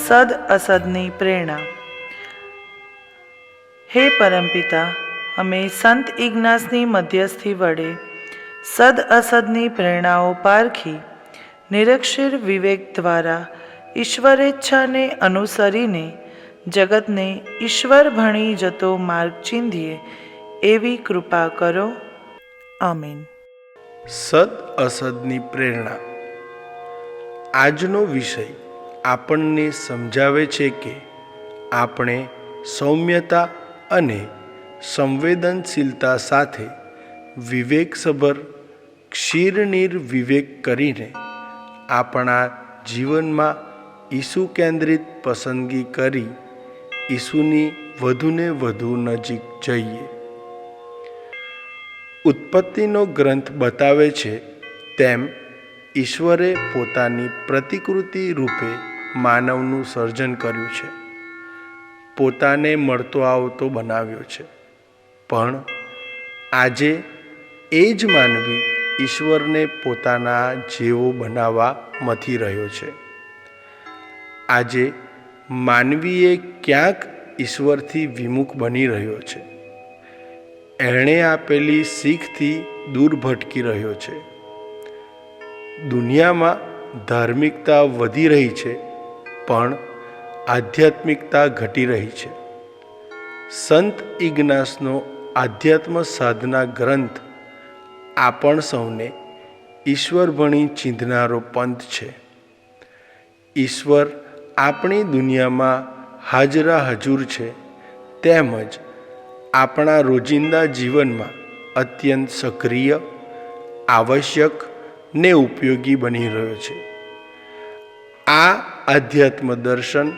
સદ અસદની પ્રેરણા. હે પરમપિતા, અમે સંત ઇગ્નાસની મધ્યસ્થી વડે સદ અસદની પ્રેરણાઓ પારખી નિરક્ષર વિવેક દ્વારા ઈશ્વરેચ્છાને અનુસરીને જગતને ઈશ્વર ભણી જતો માર્ગ ચીંધીએ એવી કૃપા કરો. આમીન. સદ અસદની પ્રેરણા. આજનો વિષય આપણને સમજાવે છે કે આપણે સૌમ્યતા અને સંવેદનશીલતા સાથે વિવેકસભર ક્ષીરનિર વિવેક કરીને આપણા જીવનમાં ઈસુ કેન્દ્રિત પસંદગી કરી ઈસુની વધુને વધુ નજીક જઈએ. ઉત્પત્તિનો ગ્રંથ બતાવે છે તેમ ઈશ્વરે પોતાની પ્રતિકૃતિ રૂપે માનવનું સર્જન કર્યું છે, પોતાને મળતો આવતો બનાવ્યો છે. પણ આજે એ જ માનવી ઈશ્વરને પોતાના જેવો બનાવવા મથી રહ્યો છે. આજે માનવીએ ક્યાંક ઈશ્વરથી વિમુખ બની રહ્યો છે. એણે આપેલી શીખથી દૂર ભટકી રહ્યો છે. દુનિયામાં ધાર્મિકતા વધી રહી છે, પણ આધ્યાત્મિકતા ઘટી રહી છે. સંત ઇગ્નાસનો આધ્યાત્મ સાધના ગ્રંથ આપણ સૌને ઈશ્વર ભણી ચીંધનારો પંથ છે. ઈશ્વર આપણી દુનિયામાં હાજરા હજૂર છે, તેમજ આપણા રોજિંદા જીવનમાં અત્યંત સક્રિય, આવશ્યક ને ઉપયોગી બની રહ્યો છે. આ આધ્યાત્મ દર્શન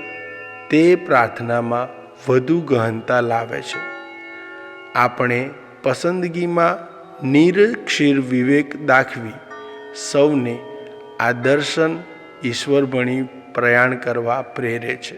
તે પ્રાર્થનામાં વધુ ગહનતા લાવે છે. આપણે પસંદગીમાં નિરક્ષીર વિવેક દાખવી સૌને આ દર્શન ઈશ્વર ભણી પ્રયાણ કરવા પ્રેરે છે.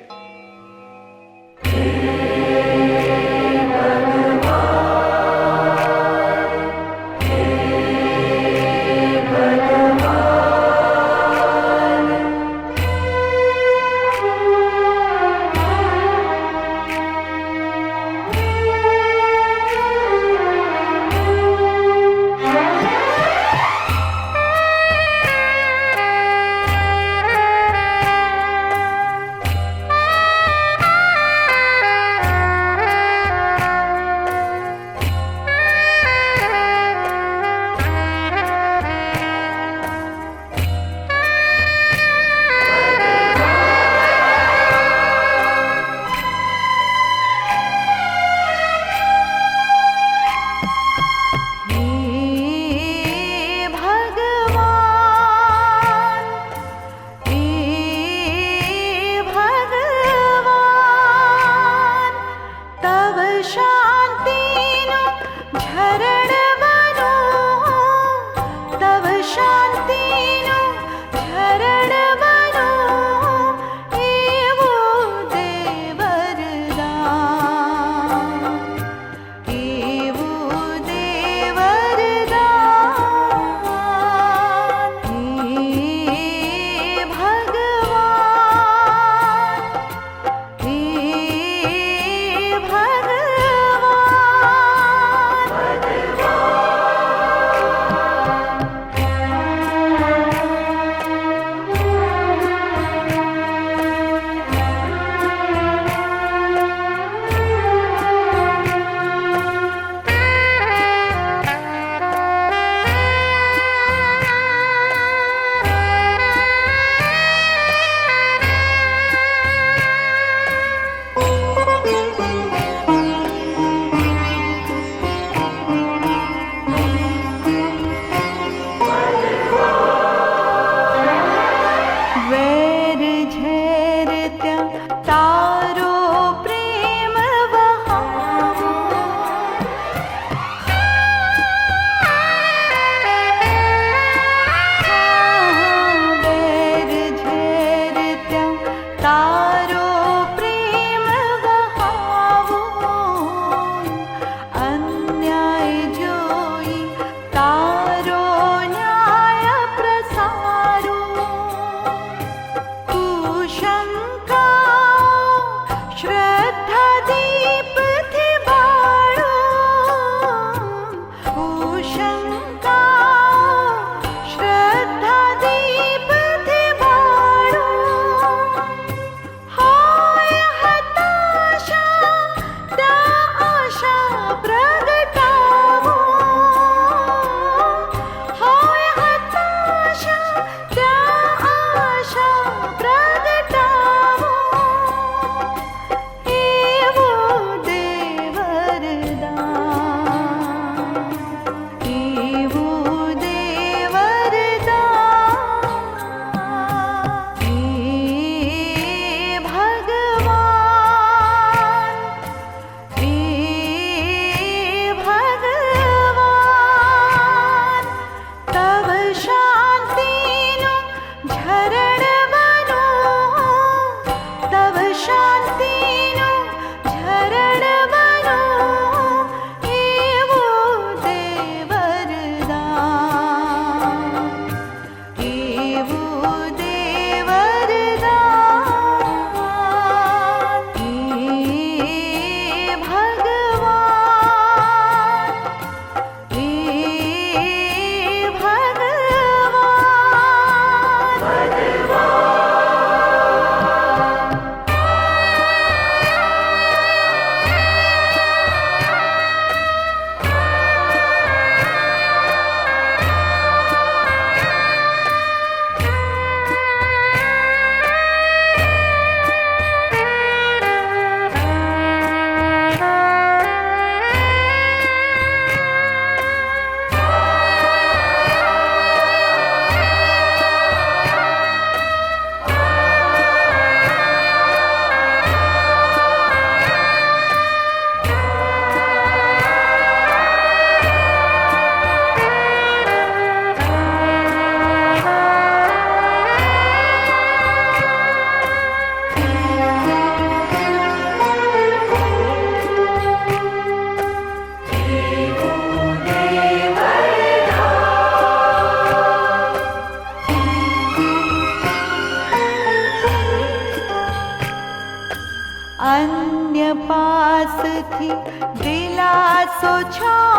નથી દિલાસો છા